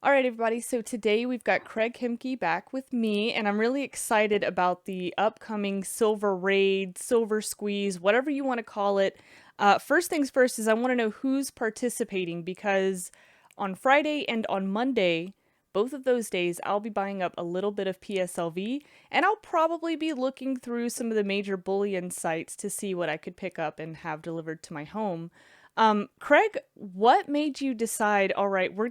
All right, everybody. So today we've got Craig Hemke back with me, and I'm really excited about the upcoming silver raid, silver squeeze, whatever you want to call it. First things first is I want to know who's participating because on Friday and on Monday, both of those days, I'll be buying up a little bit of PSLV, and I'll probably be looking through some of the major bullion sites to see what I could pick up and have delivered to my home. Craig, what made you decide, all right, we're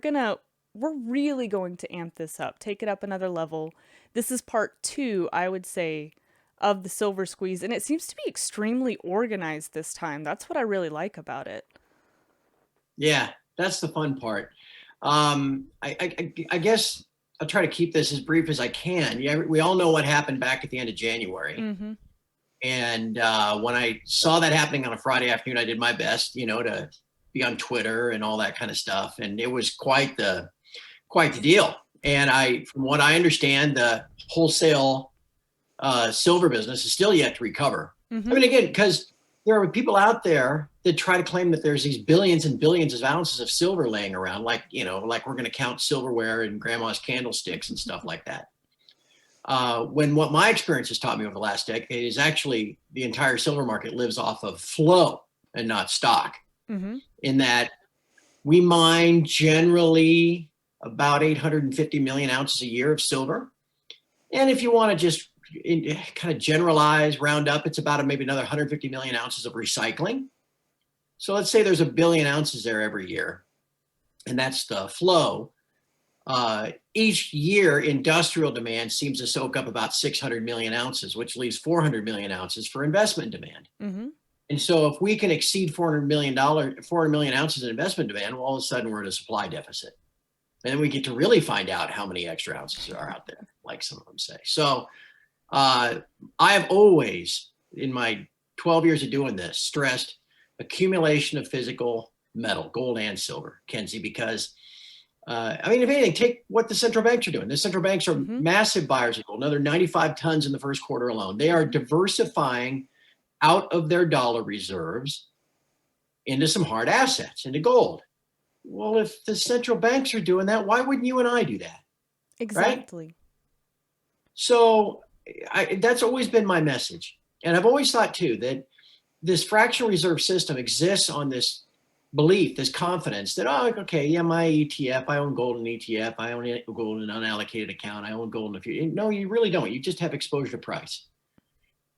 really going to amp this up, take it up another level. This is part two, I would say, of the silver squeeze, and it seems to be extremely organized this time. That's what I really like about it. Yeah, that's the fun part. I guess I'll try to keep this as brief as I can. Yeah, we all know what happened back at the end of January. Mm-hmm. And when I saw that happening on a Friday afternoon, I did my best, to be on Twitter and all that kind of stuff. And it was quite the deal. And from what I understand, the wholesale silver business is still yet to recover. Mm-hmm. I mean, again, because there are people out there that try to claim that there's these billions and billions of ounces of silver laying around, like we're going to count silverware and grandma's candlesticks and stuff like that. When what my experience has taught me over the last decade is actually the entire silver market lives off of flow and not stock. Mm-hmm. In that we mine generally about 850 million ounces a year of silver. And if you want to just kind of generalize, round up, it's about maybe another 150 million ounces of recycling. So let's say there's a billion ounces there every year, and that's the flow. Each year, industrial demand seems to soak up about 600 million ounces, which leaves 400 million ounces for investment demand. Mm-hmm. And so if we can exceed $400 million ounces in investment demand, well, all of a sudden we're in a supply deficit. And then we get to really find out how many extra ounces are out there, like some of them say. So I've always, in my 12 years of doing this, stressed accumulation of physical metal, gold and silver, Kenzie, because if anything, take what the central banks are doing. The central banks are massive buyers of gold, another 95 tons in the first quarter alone. They are diversifying out of their dollar reserves into some hard assets, into gold. Well, if the central banks are doing that, why wouldn't you and I do that? Exactly. Right? So that's always been my message. And I've always thought, too, that this fractional reserve system exists on this belief, this confidence that, oh, okay, yeah, my ETF, I own gold in ETF, I own gold in an unallocated account, I own gold in a few. No, you really don't. You just have exposure to price.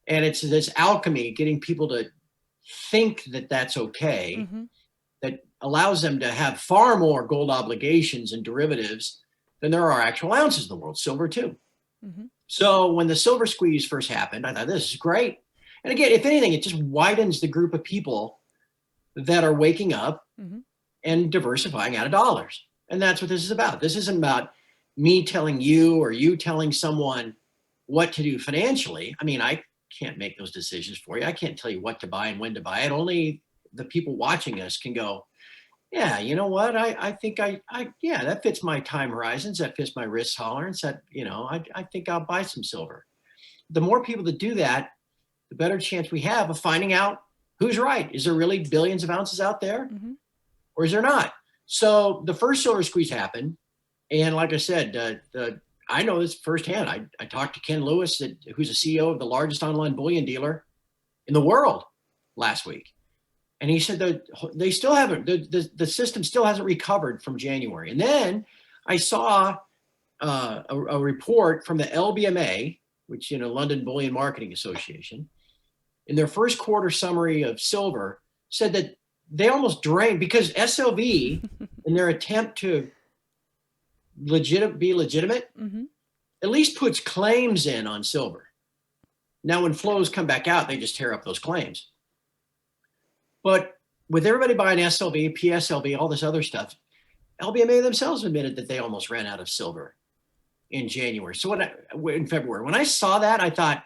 And it's this alchemy, getting people to think that that's okay, that allows them to have far more gold obligations and derivatives than there are actual ounces in the world, silver too. So when the silver squeeze first happened, I thought, this is great. And again, if anything, it just widens the group of people that are waking up and diversifying out of dollars. And that's what this is about. This isn't about me telling you or you telling someone what to do financially. I mean, I can't make those decisions for you. I can't tell you what to buy and when to buy it. Only the people watching us can go, yeah, you know what? I think yeah, that fits my time horizons. That fits my risk tolerance. That, I think I'll buy some silver. The more people that do that, the better chance we have of finding out who's right. Is there really billions of ounces out there, or is there not? So the first silver squeeze happened. And like I said, I know this firsthand. I talked to Ken Lewis, who's the CEO of the largest online bullion dealer in the world last week. And he said that they still haven't, the system still hasn't recovered from January. And then I saw a report from the LBMA, which, London Bullion Marketing Association, in their first quarter summary of silver, said that they almost drained, because SLV, in their attempt to be legitimate, at least puts claims in on silver. Now, when flows come back out, they just tear up those claims. But with everybody buying SLV, PSLV, all this other stuff, LBMA themselves admitted that they almost ran out of silver in January. So in February, when I saw that, I thought,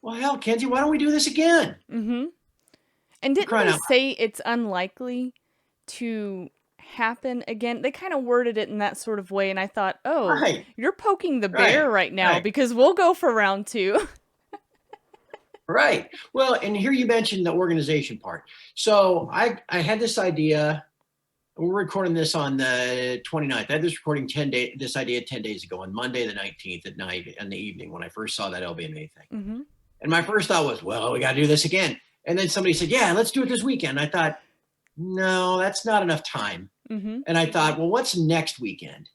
well, hell, Kenzie, why don't we do this again? And didn't they say it's unlikely to happen again? They kind of worded it in that sort of way, and I thought, oh, you're poking the bear right now, because we'll go for round two. Right. Well, and here you mentioned the organization part. So I had this idea we're recording this on the 29th. I had this recording this idea 10 days ago on Monday the 19th at night in the evening when I first saw that LBMA thing. Mm-hmm. And my first thought was, well, we got to do this again. And then somebody said, yeah, let's do it this weekend. I thought, no, that's not enough time. Mm-hmm. And I thought, well, what's next weekend?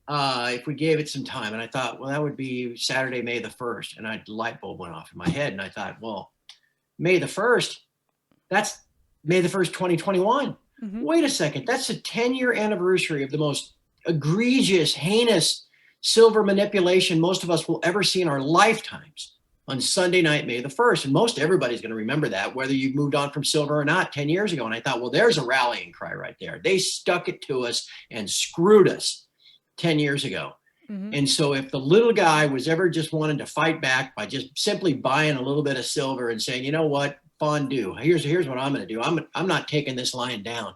If we gave it some time. And I thought, well, that would be Saturday, May the 1st. And a light bulb went off in my head. And I thought, well, May the 1st, that's May the 1st, 2021. Mm-hmm. Wait a second. That's a 10-year anniversary of the most egregious, heinous silver manipulation most of us will ever see in our lifetimes on Sunday night, May the 1st. And most everybody's going to remember that, whether you've moved on from silver or not 10 years ago. And I thought, well, there's a rallying cry right there. They stuck it to us and screwed us 10 years ago. Mm-hmm. And so if the little guy was ever just wanting to fight back by just simply buying a little bit of silver and saying, you know what, fondue, here's what I'm going to do. I'm not taking this lying down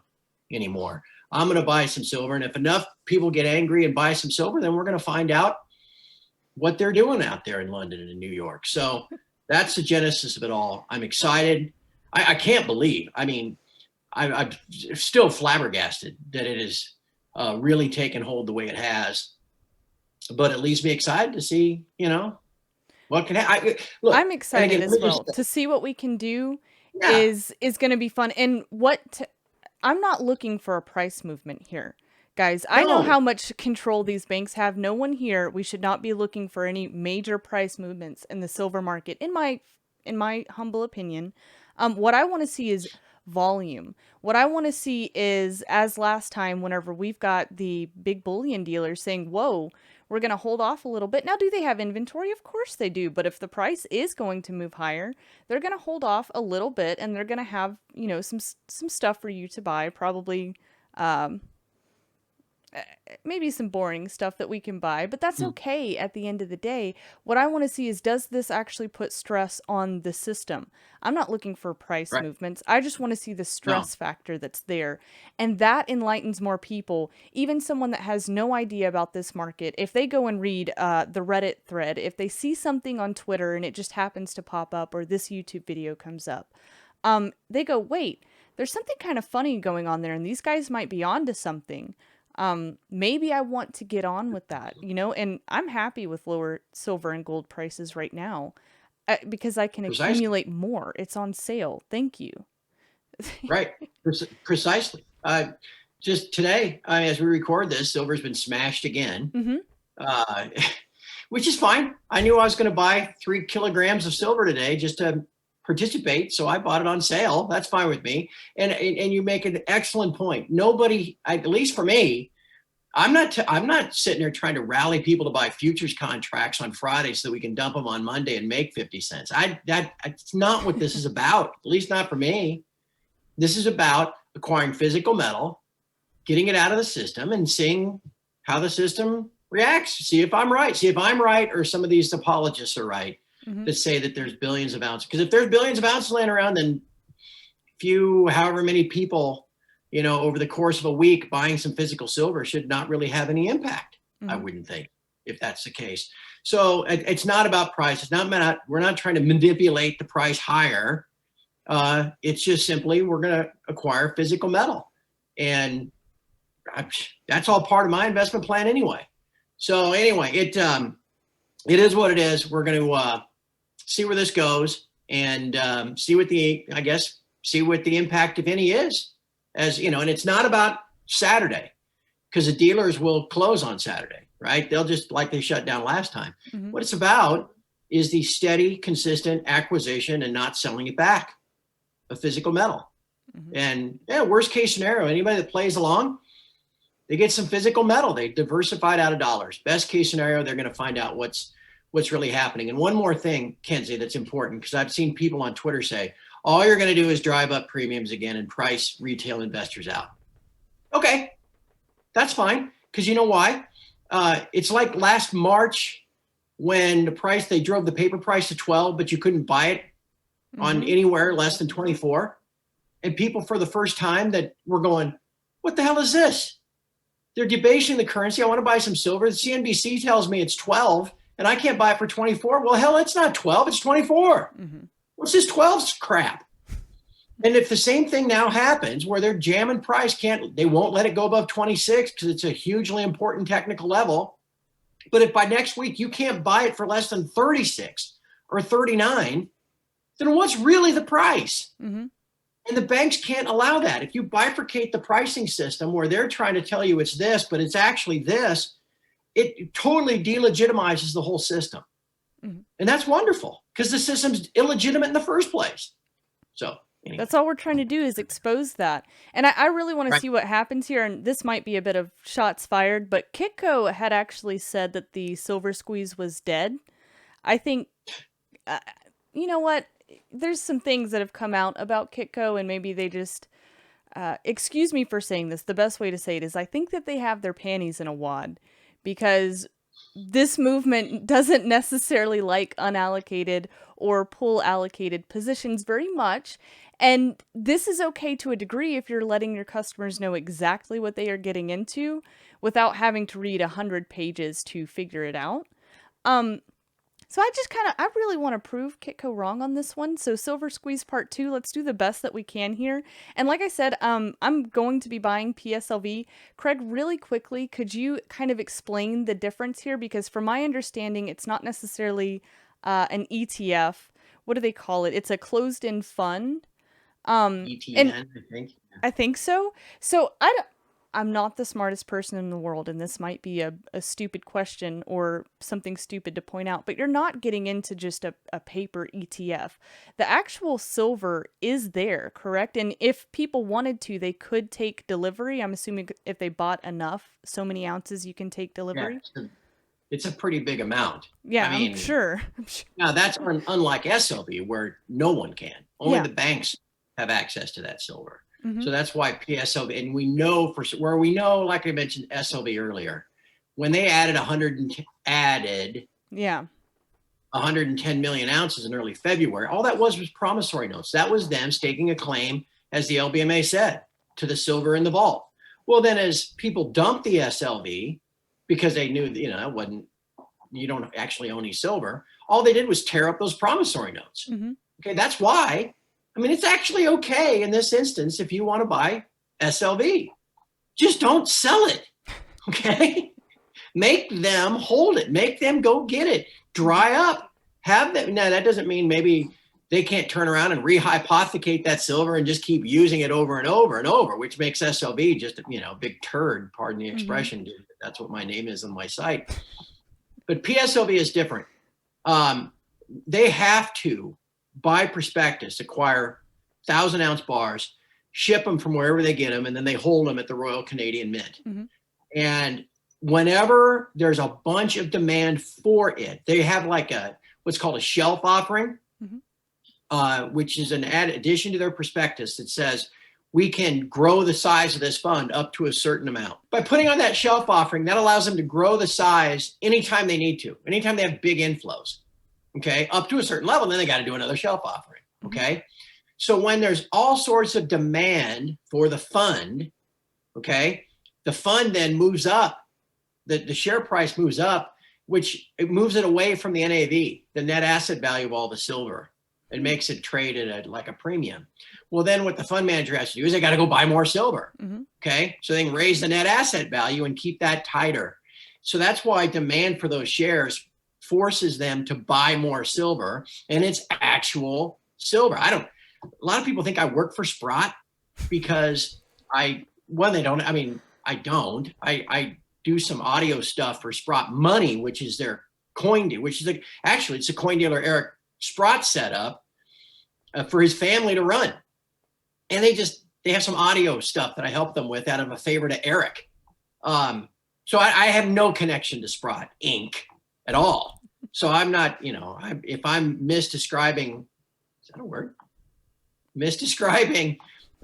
anymore. I'm going to buy some silver. And if enough people get angry and buy some silver, then we're going to find out what they're doing out there in London and in New York. So that's the genesis of it all. I'm excited. I can't believe, I mean, I'm still flabbergasted that it has really taken hold the way it has, but it leaves me excited to see, you know, what can happen. Look, I'm excited again, as well to see what we can do. Yeah. Is going to be fun. And I'm not looking for a price movement here. Guys, I know No. how much control these banks have. No one here, we should not be looking for any major price movements in the silver market, in my humble opinion. What I want to see is volume. What I want to see is, as last time, whenever we've got the big bullion dealers saying, whoa, we're going to hold off a little bit. Now, do they have inventory? Of course they do. But if the price is going to move higher, they're going to hold off a little bit, and they're going to have, you know, some stuff for you to buy, probably maybe some boring stuff that we can buy, but that's okay at the end of the day. What I want to see is, does this actually put stress on the system? I'm not looking for price movements. I just want to see the stress factor that's there. And that enlightens more people, even someone that has no idea about this market. If they go and read the Reddit thread, if they see something on Twitter and it just happens to pop up, or this YouTube video comes up, they go, wait, there's something kind of funny going on there, and these guys might be onto something. Maybe I want to get on with that, you know, and I'm happy with lower silver and gold prices right now because I can accumulate more. It's on sale. Thank you. Right. Precisely. Just today, as we record this, silver's been smashed again, which is fine. I knew I was going to buy 3 kilograms of silver today just to participate. So I bought it on sale. That's fine with me. And you make an excellent point. Nobody, at least for me, I'm not sitting there trying to rally people to buy futures contracts on Friday so that we can dump them on Monday and make 50 cents. That's not what this is about, at least not for me. This is about acquiring physical metal, getting it out of the system, and seeing how the system reacts. See if I'm right. See if I'm right, or some of these apologists are right that say that there's billions of ounces. Because if there's billions of ounces laying around, then however many people, you know, over the course of a week buying some physical silver should not really have any impact. I wouldn't think, if that's the case. So it's not about price. It's not, we're not trying to manipulate the price higher. It's just simply, we're going to acquire physical metal. And that's all part of my investment plan anyway. So anyway, it is what it is. We're going to see where this goes, and see what the impact, if any, is. As you know, and it's not about Saturday, because the dealers will close on Saturday, right? They'll just, like they shut down last time. What it's about is the steady, consistent acquisition and not selling it back of physical metal. And worst case scenario, anybody that plays along, they get some physical metal. They diversified out of dollars. Best case scenario, they're going to find out what's really happening. And one more thing, Kenzie, that's important, because I've seen people on Twitter say, all you're going to do is drive up premiums again and price retail investors out. Okay, that's fine, because you know why? It's like last March when they drove the paper price to 12, but you couldn't buy it on anywhere less than 24. And people, for the first time, that were going, what the hell is this? They're debasing the currency. I want to buy some silver. The CNBC tells me it's 12 and I can't buy it for 24. Well, hell, it's not 12, it's 24. What's this 12 crap? And if the same thing now happens where they're jamming price, they won't let it go above 26 because it's a hugely important technical level. But if by next week you can't buy it for less than 36 or 39, then what's really the price? Mm-hmm. And the banks can't allow that. If you bifurcate the pricing system where they're trying to tell you it's this, but it's actually this, it totally delegitimizes the whole system. Mm-hmm. And that's wonderful because the system's illegitimate in the first place. So anyway. That's all we're trying to do is expose that. And I really want to Right. see what happens here. And this might be a bit of shots fired, but Kitco had actually said that the silver squeeze was dead. I think, you know what? There's some things that have come out about Kitco, and maybe they just, excuse me for saying this. The best way to say it is I think that they have their panties in a wad, because this movement doesn't necessarily like unallocated or pool allocated positions very much. And this is okay to a degree if you're letting your customers know exactly what they are getting into without having to read 100 pages to figure it out. So I really want to prove Kitco wrong on this one. So Silver Squeeze Part 2, let's do the best that we can here. And like I said, I'm going to be buying PSLV. Craig, really quickly, could you kind of explain the difference here? Because from my understanding, it's not necessarily an ETF. What do they call it? It's a closed-end fund. ETN, And I think. I think so. I'm not the smartest person in the world, and this might be a stupid question or something stupid to point out, but you're not getting into just a paper ETF. The actual silver is there, correct? And if people wanted to, they could take delivery. I'm assuming if they bought enough, so many ounces, you can take delivery. Yeah, it's a pretty big amount. Yeah, I mean, I'm sure. now that's unlike SLV where no one can. Only Yeah. the banks have access to that silver. Mm-hmm. So that's why PSLV, and we know where we know, like I mentioned SLV earlier, when they added 110 million ounces in early February, all that was promissory notes. That was them staking a claim, as the LBMA said, to the silver in the vault. Well, then as people dumped the SLV because they knew, it wasn't, you don't actually own any silver, all they did was tear up those promissory notes. Mm-hmm. Okay, that's why. I mean, it's actually okay in this instance if you want to buy SLV. Just don't sell it, okay? Make them hold it. Make them go get it. Dry up. Have them. Now, that doesn't mean maybe they can't turn around and rehypothecate that silver and just keep using it over and over and over, which makes SLV just a big turd, pardon the expression. Mm-hmm. That's what my name is on my site. But PSLV is different. They have to, by prospectus, acquire 1,000-ounce bars, ship them from wherever they get them, and then they hold them at the Royal Canadian Mint. Mm-hmm. And whenever there's a bunch of demand for it, they have like what's called a shelf offering, mm-hmm. Which is an addition to their prospectus that says we can grow the size of this fund up to a certain amount. By putting on that shelf offering, that allows them to grow the size anytime they need to, anytime they have big inflows. Okay, up to a certain level, then they got to do another shelf offering. Okay, mm-hmm. So when there's all sorts of demand for the fund, okay, the fund then moves up, the share price moves up, which it moves it away from the NAV, the net asset value of all the silver. It makes it trade at like a premium. Well, then what the fund manager has to do is they got to go buy more silver. Mm-hmm. Okay, so they can raise the net asset value and keep that tighter. So that's why demand for those shares forces them to buy more silver, and it's actual silver. A lot of people think I work for Sprott because I do some audio stuff for Sprott Money, which is their coin deal, which is it's a coin dealer Eric Sprott set up for his family to run. And they have some audio stuff that I help them with out of a favor to Eric. So I have no connection to Sprott Inc. at all. So I'm not, if I'm misdescribing, is that a word? Misdescribing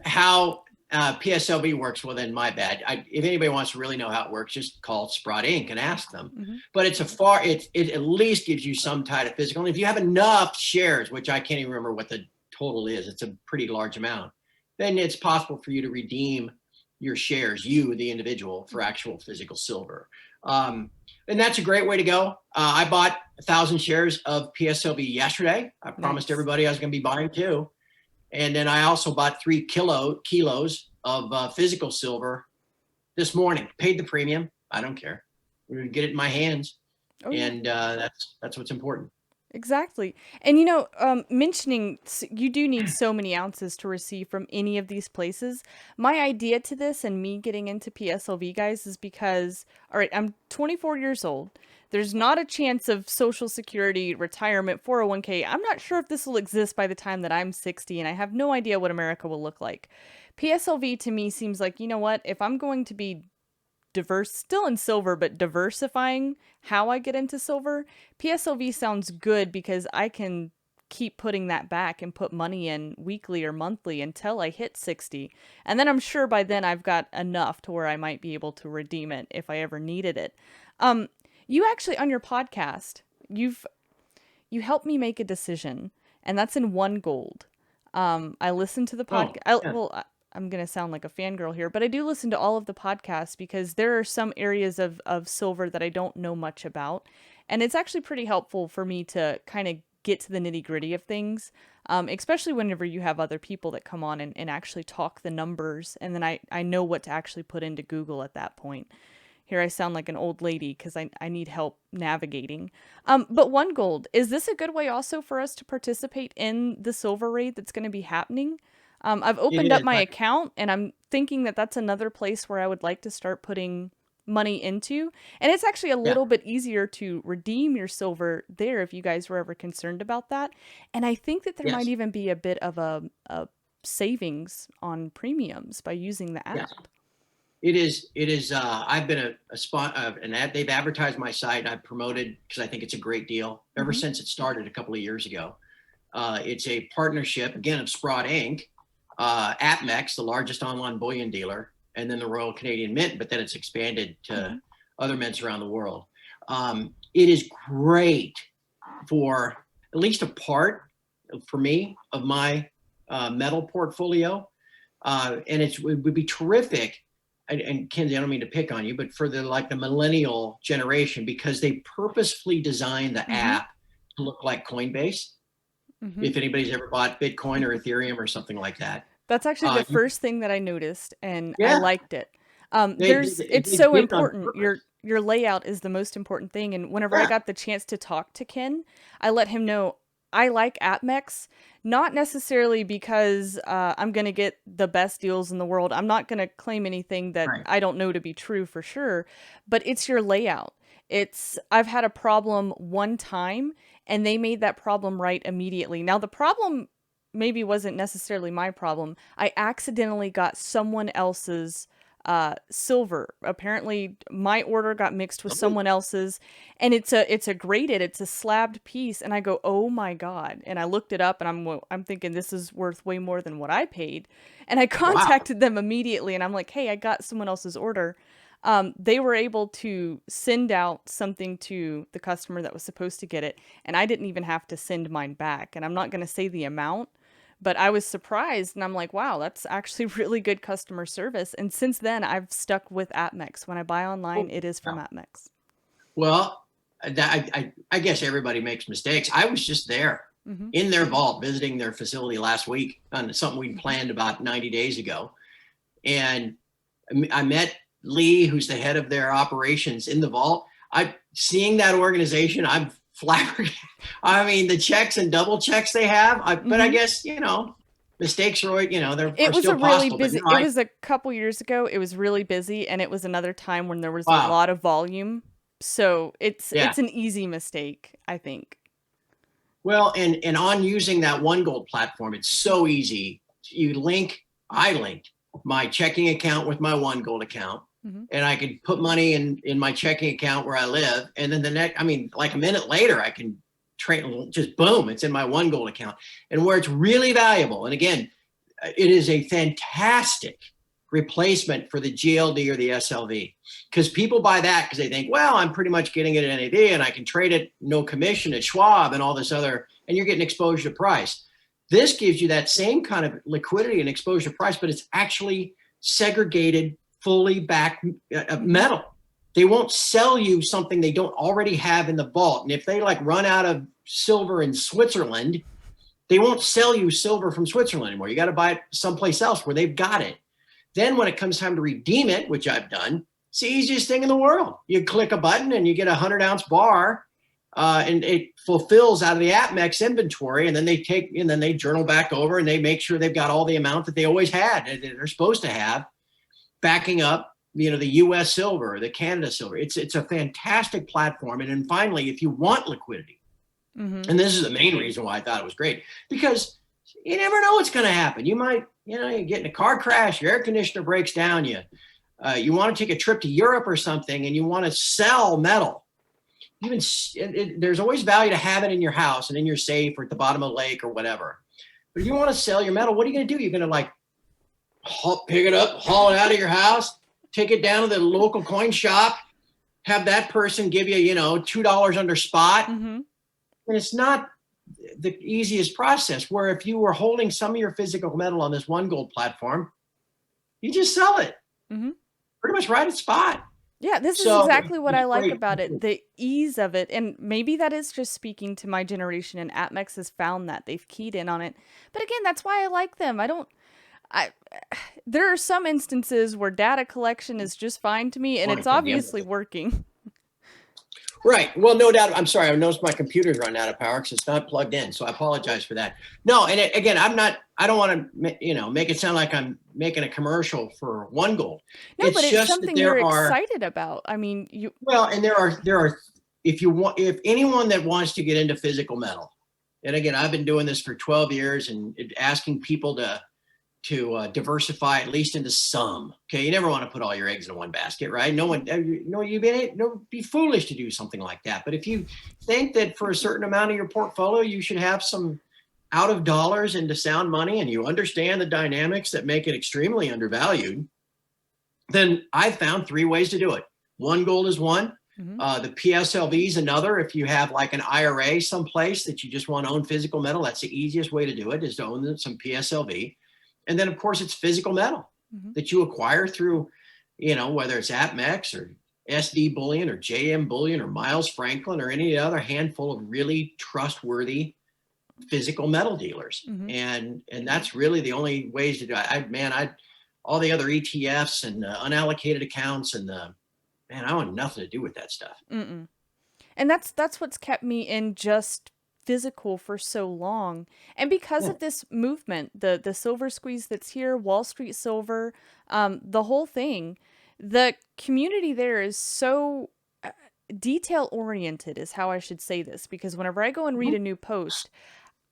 how PSLV works, well, then my bad. If anybody wants to really know how it works, just call Sprott Inc. and ask them. Mm-hmm. But it at least gives you some type of physical. And if you have enough shares, which I can't even remember what the total is, it's a pretty large amount, then it's possible for you to redeem your shares, you, the individual, for actual physical silver. And that's a great way to go. I bought 1,000 shares of PSLV yesterday. I promised everybody I was going to be buying too. And then I also bought 3 kilos of physical silver this morning. Paid the premium. I don't care. We're gonna get it in my hands, Oh yeah. and that's what's important. Exactly. And mentioning you do need so many ounces to receive from any of these places. My idea to this and me getting into PSLV, guys, is because, all right, I'm 24 years old. There's not a chance of Social Security, retirement, 401k. I'm not sure if this will exist by the time that I'm 60, and I have no idea what America will look like. PSLV to me seems like, you know what, if I'm going to be diverse, still in silver, but diversifying how I get into silver, PSLV sounds good because I can keep putting that back and put money in weekly or monthly until I hit 60. And then I'm sure by then I've got enough to where I might be able to redeem it if I ever needed it. Um, you actually on your podcast, you helped me make a decision, and that's in one gold. I listened to the Oh, podcast. yeah, I'm going to sound like a fangirl here, but I do listen to all of the podcasts because there are some areas of silver that I don't know much about. And it's actually pretty helpful for me to kind of get to the nitty gritty of things, especially whenever you have other people that come on and actually talk the numbers. And then I know what to actually put into Google at that point. Here I sound like an old lady because I need help navigating. But one gold, is this a good way also for us to participate in the silver raid that's going to be happening? I've it opened up is. my account and I'm thinking that that's another place where I would like to start putting money into. And it's actually a Yeah, little bit easier to redeem your silver there if you guys were ever concerned about that. And I think that there might yes, even be a bit of a savings on premiums by using the yes. app. It is. It is. I've been a spot, an ad. They've advertised my site. I've promoted because I think it's a great deal. Ever Mm-hmm. since it started a couple of years ago, it's a partnership again of Sprott Inc., APMEX, the largest online bullion dealer, and then the Royal Canadian Mint. But then it's expanded Mm-hmm. to other mints around the world. It is great for at least a part for me of my metal portfolio, and it would be terrific. And Kenzie, I don't mean to pick on you, but for the millennial generation, because they purposefully designed the Mm-hmm. app to look like Coinbase. Mm-hmm. If anybody's ever bought Bitcoin or Ethereum or something like that, That's actually the you, first thing that I noticed, and I yeah, liked it. It's they so did it on important. Your purpose. your layout is the most important thing. And whenever I Yeah, got the chance to talk to Ken, I let him know I like AppMex, not necessarily because I'm gonna get the best deals in the world. I'm not gonna claim anything that right. I don't know to be true for sure, but it's your layout. I've had a problem one time and they made that problem right immediately. Now the problem maybe wasn't necessarily my problem. I accidentally got someone else's silver. Apparently my order got mixed with Oh, someone else's, and it's a graded, it's a slabbed piece, and I go, "Oh my god." And I looked it up and I'm thinking this is worth way more than what I paid. And I wow. contacted them immediately and I'm like, "Hey, I got someone else's order." They were able to send out something to the customer that was supposed to get it, and I didn't even have to send mine back. And I'm not going to say the amount, but I was surprised and I'm like, wow, that's actually really good customer service. And since then, I've stuck with AppMex. When I buy online, Oh, it is from wow. AppMex. Well, I guess everybody makes mistakes. I was just there Mm-hmm. in their vault visiting their facility last week on something we Mm-hmm. planned about 90 days ago. And I met Lee, who's the head of their operations in the vault. I seeing that organization, I'm flabbergasted. I mean, the checks and double checks they have. But I Mm-hmm. guess mistakes are there It are was a still really possible. But busy, no, it was a couple years ago. It was really busy, and it was another time when there was a wow, lot of volume. So yeah. it's an easy mistake, I think. Well, and on using that One Gold platform, it's so easy. I linked my checking account with my One Gold account, Mm-hmm. and I could put money in my checking account where I live, and then like a minute later, I can just boom, it's in my One Gold account. And where it's really valuable, and again, it is a fantastic replacement for the GLD or the SLV, because people buy that because they think, well, I'm pretty much getting it at NAD and I can trade it no commission at Schwab and all this other, and you're getting exposure to price. This gives you that same kind of liquidity and exposure to price, but it's actually segregated, fully back Mm-hmm. metal. They won't sell you something they don't already have in the vault. And if they like run out of silver in Switzerland, They won't sell you silver from Switzerland anymore. You got to buy it someplace else where they've got it. Then when it comes time to redeem it, which I've done, it's the easiest thing in the world. You click a button and you get a 100-ounce bar, and it fulfills out of the APMEX inventory. And then they journal back over and they make sure they've got all the amount that they always had, that they're supposed to have, backing up, the U.S. silver, the Canada silver. It's a fantastic platform. And then finally, if you want liquidity, and this is the main reason why I thought it was great, because you never know what's going to happen. You might, you get in a car crash, your air conditioner breaks down, you want to take a trip to Europe or something, and you want to sell metal. There's always value to have it in your house and in your safe or at the bottom of the lake or whatever. But if you want to sell your metal, what are you going to do? You're going to pick it up, haul it out of your house, take it down to the local coin shop, have that person give you, $2 under spot. And it's not the easiest process, where if you were holding some of your physical metal on this One Gold platform, you just sell it pretty much right at spot. Yeah, this is exactly what I like about it, the ease of it. And maybe that is just speaking to my generation, and APMEX has found that. They've keyed in on it. But again, that's why I like them. There are some instances where data collection is just fine to me, and it's obviously working. Right. Well, no doubt. I'm sorry. I noticed my computer's running out of power because it's not plugged in. So I apologize for that. No, and again, I don't want to, make it sound like I'm making a commercial for One Gold. No, but it's something you're excited about. I mean, and there are, if anyone that wants to get into physical metal, and again, I've been doing this for 12 years and asking people to diversify at least into some. Okay, you never want to put all your eggs in one basket, right? You'd be foolish to do something like that. But if you think that for a certain amount of your portfolio, you should have some out of dollars into sound money, and you understand the dynamics that make it extremely undervalued, then I've found 3 ways to do it. One Gold is one. The PSLV is another. If you have like an IRA someplace that you just want to own physical metal, that's the easiest way to do it, is to own some PSLV. And then, of course, it's physical metal that you acquire through, whether it's APMEX or SD Bullion or JM Bullion or Miles Franklin or any other handful of really trustworthy physical metal dealers. And that's really the only ways to do it. All the other ETFs and unallocated accounts and I want nothing to do with that stuff. And that's what's kept me in just physical for so long. And because of this movement, the silver squeeze that's here, Wall Street silver, the whole thing, the community there is so detail oriented, is how I should say this, because whenever I go and read a new post,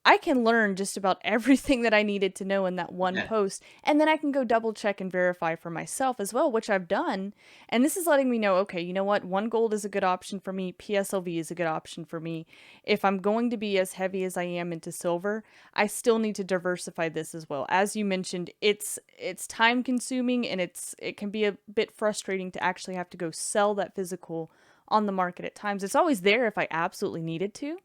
I can learn just about everything that I needed to know in that one post, and then I can go double check and verify for myself as well, which I've done. And this is letting me know, okay, you know what? One Gold is a good option for me. PSLV is a good option for me. If I'm going to be as heavy as I am into silver, I still need to diversify this as well. As you mentioned, it's time consuming, and it can be a bit frustrating to actually have to go sell that physical on the market at times. It's always there if I absolutely needed to.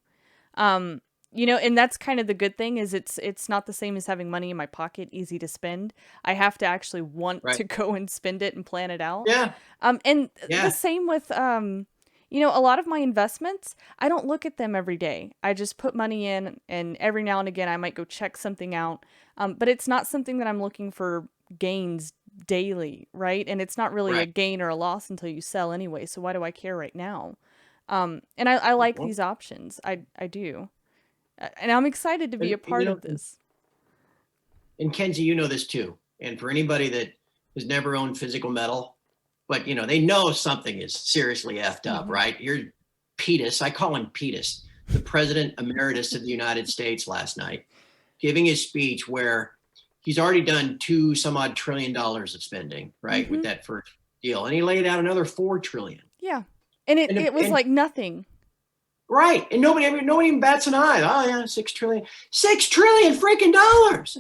And that's kind of the good thing, is it's not the same as having money in my pocket, easy to spend. I have to actually want to go and spend it and plan it out. The same with, a lot of my investments, I don't look at them every day. I just put money in, and every now and again, I might go check something out. But it's not something that I'm looking for gains daily, right? And it's not really a gain or a loss until you sell anyway. So why do I care right now? And I like these options. I do. And I'm excited to be a part of this. And Kenzie, you know this too. And for anybody that has never owned physical metal, but they know something is seriously effed up, right? You're Petus, I call him Petus, the President Emeritus of the United States last night, giving his speech where he's already done $2 trillion of spending, right? With that first deal. And he laid out another $4 trillion. Yeah. And it was like nothing. Right. And nobody even bats an eye. Oh yeah, $6 trillion. $6 trillion freaking dollars.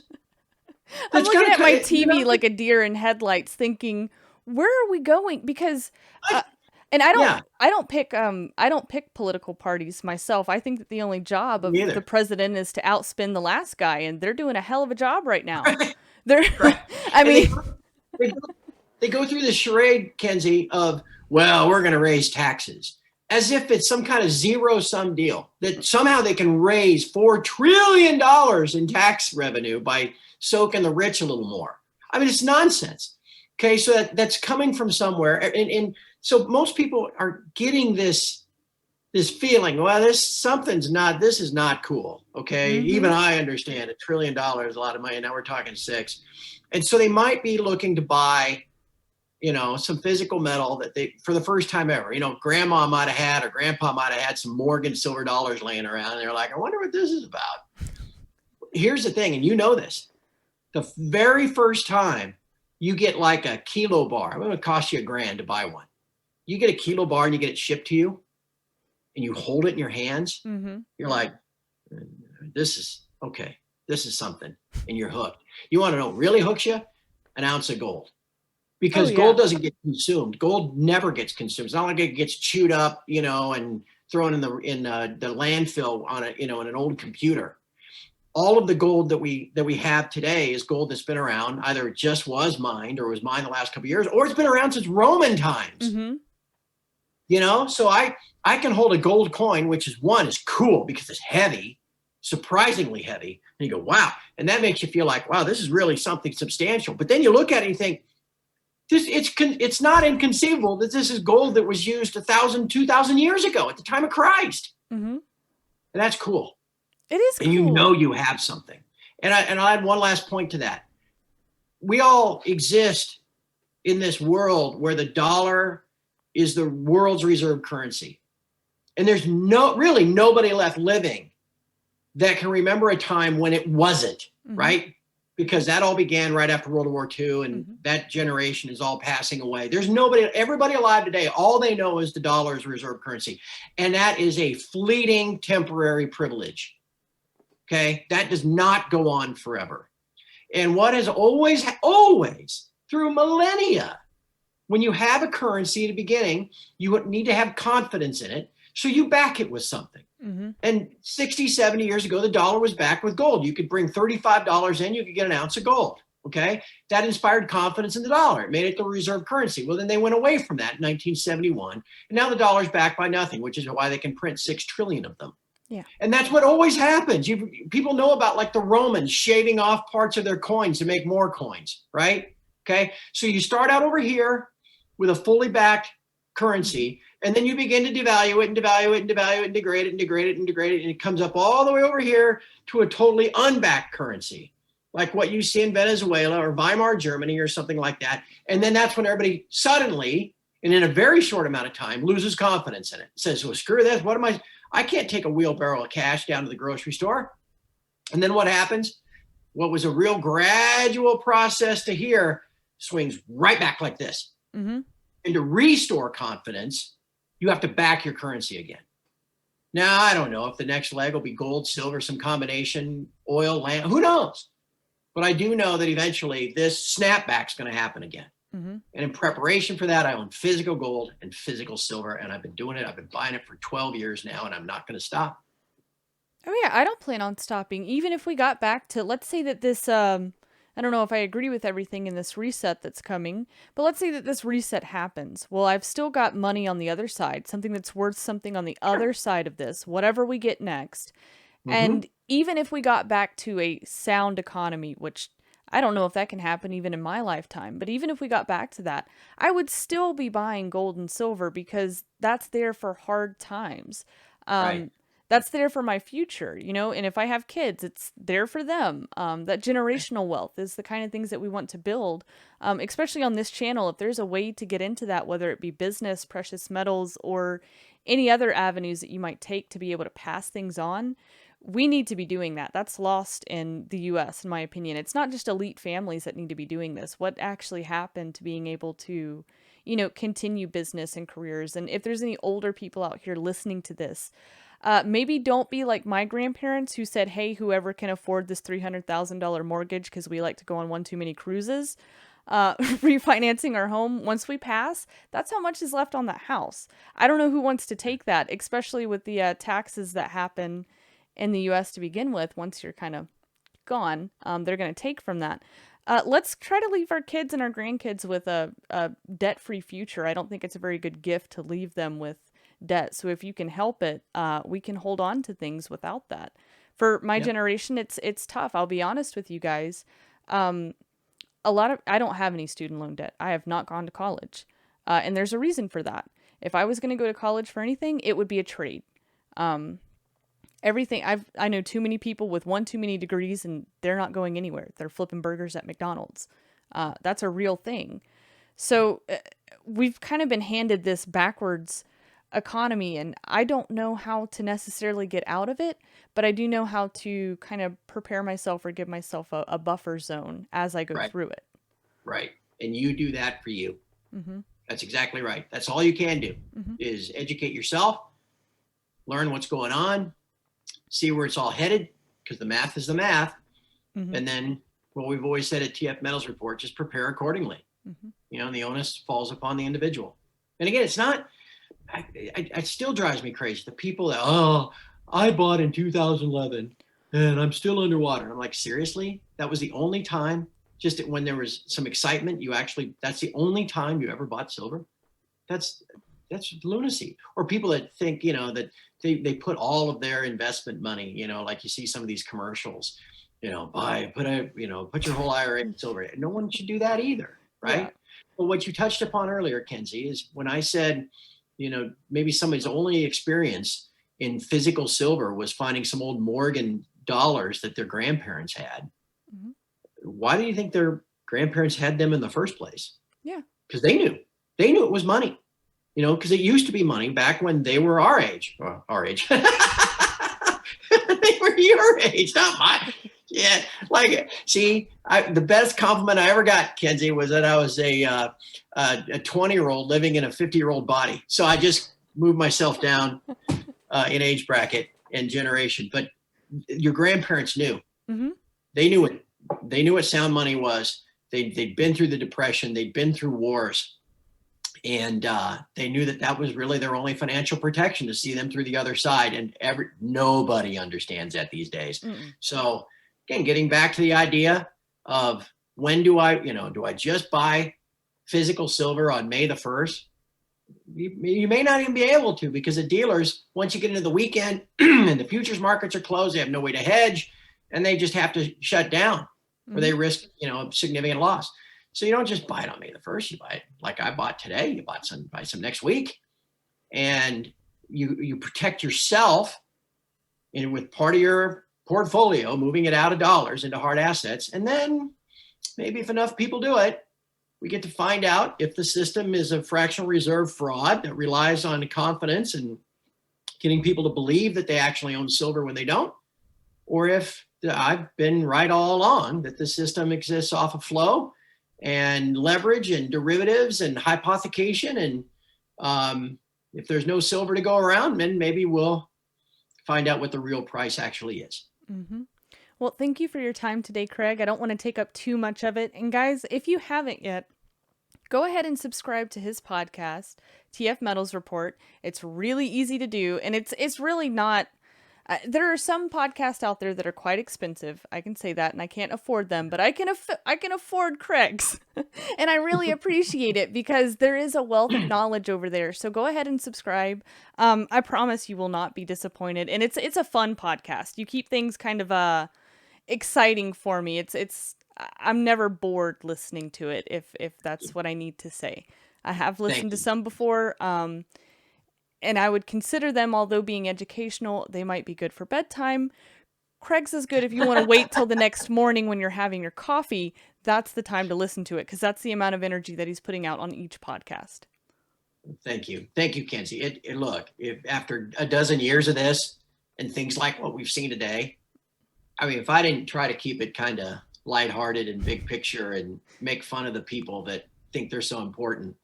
I'm looking at my TV like a deer in headlights, thinking, where are we going? Because and I don't pick political parties myself. I think that the only job of the president is to outspin the last guy, and they're doing a hell of a job right now. They're I mean, they go through this charade, Kenzie, of, well, we're going to raise taxes. as if it's some kind of zero sum deal that somehow they can raise $4 trillion in tax revenue by soaking the rich a little more. I mean, it's nonsense. Okay, so that's coming from somewhere, and so most people are getting this feeling, well, this is not cool. Okay, Mm-hmm. even I understand $1 trillion, a lot of money. Now we're talking six, and so they might be looking to buy, some physical metal that they, for the first time ever, grandma might have had or grandpa might have had some Morgan silver dollars laying around. And they're like, I wonder what this is about. Here's the thing, and you know this, the very first time you get like a kilo bar, I'm going to cost you $1,000 to buy one. You get a kilo bar and you get it shipped to you and you hold it in your hands. Mm-hmm. You're like, this is okay. This is something. And you're hooked. You want to know what really hooks you? An ounce of gold. Oh, Because yeah. gold doesn't get consumed. Gold never gets consumed. It's not like it gets chewed up, and thrown in the landfill on in an old computer. All of the gold that we have today is gold that's been around. Either it just was mined or was mined the last couple of years, or it's been around since Roman times. Mm-hmm. So I can hold a gold coin, which is cool because it's heavy, surprisingly heavy. And you go, wow. And that makes you feel like, wow, this is really something substantial. But then you look at it and you think, it's not inconceivable that this is gold that was used 1,000, 2,000 years ago at the time of Christ. Mm-hmm. And that's cool. It is And cool. you have something. And I'll add one last point to that. We all exist in this world where the dollar is the world's reserve currency. And there's really nobody left living that can remember a time when it wasn't, Mm-hmm. right? Because that all began right after World War II, and Mm-hmm. that generation is all passing away. There's everybody alive today, all they know is the dollar is reserve currency. And that is a fleeting temporary privilege. Okay, that does not go on forever. And what has always through millennia, when you have a currency at the beginning, you need to have confidence in it. So you back it with something. Mm-hmm. And 60, 70 years ago, the dollar was backed with gold. You could bring $35 in, you could get an ounce of gold. Okay, that inspired confidence in the dollar. It made it the reserve currency. Well, then they went away from that in 1971. And now the dollar's backed by nothing, which is why they can print 6 trillion of them. Yeah. And that's what always happens. People know about like the Romans shaving off parts of their coins to make more coins, right? Okay, so you start out over here with a fully backed currency, and then you begin to devalue it and devalue it and devalue it and degrade it and degrade it and degrade it, and it comes up all the way over here to a totally unbacked currency, like what you see in Venezuela or Weimar Germany or something like that. And then that's when everybody suddenly, and in a very short amount of time, loses confidence in it. Says, well, screw this. I can't take a wheelbarrow of cash down to the grocery store. And then what happens? What was a real gradual process to here swings right back like this. Mm-hmm. And to restore confidence, you have to back your currency again. Now, I don't know if the next leg will be gold, silver, some combination, oil, land, who knows? But I do know that eventually this snapback's going to happen again. Mm-hmm. And in preparation for that, I own physical gold and physical silver, and I've been doing it. I've been buying it for 12 years now, and I'm not going to stop. Oh yeah, I don't plan on stopping. Even if we got back to, let's say that this, I don't know if I agree with everything in this reset that's coming, but let's say that this reset happens. Well, I've still got money on the other side, something that's worth something on the other side of this, whatever we get next. Mm-hmm. And even if we got back to a sound economy, which I don't know if that can happen even in my lifetime, but even if we got back to that, I would still be buying gold and silver because that's there for hard times. Right. That's there for my future, and if I have kids, it's there for them. That generational wealth is the kind of things that we want to build, especially on this channel. If there's a way to get into that, whether it be business, precious metals, or any other avenues that you might take to be able to pass things on, we need to be doing that. That's lost in the US, in my opinion. It's not just elite families that need to be doing this. What actually happened to being able to, continue business and careers? And if there's any older people out here listening to this, maybe don't be like my grandparents who said, hey, whoever can afford this $300,000 mortgage because we like to go on one too many cruises, refinancing our home once we pass, that's how much is left on that house. I don't know who wants to take that, especially with the taxes that happen in the US to begin with. Once you're kind of gone, they're going to take from that. Let's try to leave our kids and our grandkids with a debt-free future. I don't think it's a very good gift to leave them with debt. So if you can help it, we can hold on to things without that. For my Yep. generation, it's tough. I'll be honest with you guys. Um, I don't have any student loan debt. I have not gone to college. And there's a reason for that. If I was going to go to college for anything, it would be a trade. Um, I know too many people with one too many degrees and they're not going anywhere. They're flipping burgers at McDonald's. That's a real thing. So we've kind of been handed this backwards economy, and I don't know how to necessarily get out of it, but I do know how to kind of prepare myself or give myself a buffer zone as I go Right. through it. Right. And you do that for you. Mm-hmm. That's exactly right. That's all you can do Mm-hmm. is educate yourself, learn what's going on, see where it's all headed, because the math is the math. Mm-hmm. And then what we've always said at TF Metals Report, just prepare accordingly. Mm-hmm. You know, and the onus falls upon the individual. And again, it's not, it still drives me crazy. The people that, oh, I bought in 2011 and I'm still underwater. I'm like, seriously? That was the only time, just when there was some excitement, that's the only time you ever bought silver? That's lunacy. Or people that think, that they put all of their investment money, like you see some of these commercials, put your whole IRA in silver. No one should do that either, right? Yeah. But what you touched upon earlier, Kenzie, is when I said, maybe somebody's only experience in physical silver was finding some old Morgan dollars that their grandparents had. Mm-hmm. Why do you think their grandparents had them in the first place? Yeah. Because they knew it was money, because it used to be money back when they were our age. They were your age, not mine. Yeah, see, the best compliment I ever got, Kenzie, was that I was a 20-year-old living in a 50-year-old body. So I just moved myself down in age bracket and generation. But your grandparents knew. Mm-hmm. They knew it. They knew what sound money was. They'd been through the Depression. They'd been through wars. And they knew that was really their only financial protection, to see them through the other side. And nobody understands that these days. Mm-mm. So again, getting back to the idea of when do I just buy physical silver on May the 1st? You may not even be able to, because the dealers, once you get into the weekend and the futures markets are closed, they have no way to hedge, and they just have to shut down, or they risk, significant loss. So you don't just buy it on May the 1st. You buy it like I bought today. You buy some next week, and you protect yourself with part of your portfolio, moving it out of dollars into hard assets. And then maybe if enough people do it, we get to find out if the system is a fractional reserve fraud that relies on confidence and getting people to believe that they actually own silver when they don't, or if I've been right all along that the system exists off of flow and leverage and derivatives and hypothecation. And if there's no silver to go around, then maybe we'll find out what the real price actually is. Mm-hmm. Well, thank you for your time today, Craig. I don't want to take up too much of it. And guys, if you haven't yet, go ahead and subscribe to his podcast, TF Metals Report. It's really easy to do, and it's really not. There are some podcasts out there that are quite expensive. I can say that, and I can't afford them, but I can afford Craig's, and I really appreciate it because there is a wealth of knowledge over there. So go ahead and subscribe. I promise you will not be disappointed, and it's a fun podcast. You keep things kind of exciting for me. I'm never bored listening to it, if that's what I need to say. I have listened to some before, and I would consider them, although being educational, they might be good for bedtime. Craig's is good if you want to wait till the next morning when you're having your coffee. That's the time to listen to it, because that's the amount of energy that he's putting out on each podcast. Thank you, Kenzie. Look, if after a dozen years of this and things like what we've seen today, I mean, if I didn't try to keep it kind of lighthearted and big picture and make fun of the people that think they're so important,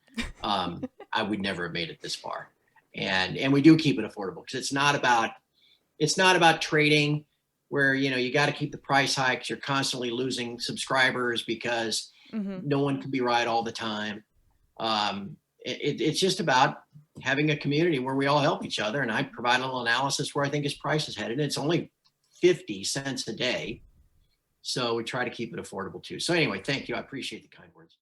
I would never have made it this far. And we do keep it affordable, because it's not about trading where, you got to keep the price hikes. You're constantly losing subscribers because no one can be right all the time. It's just about having a community where we all help each other. And I provide a little analysis where I think his price is headed. And it's only 50 cents a day. So we try to keep it affordable too. So anyway, thank you. I appreciate the kind words.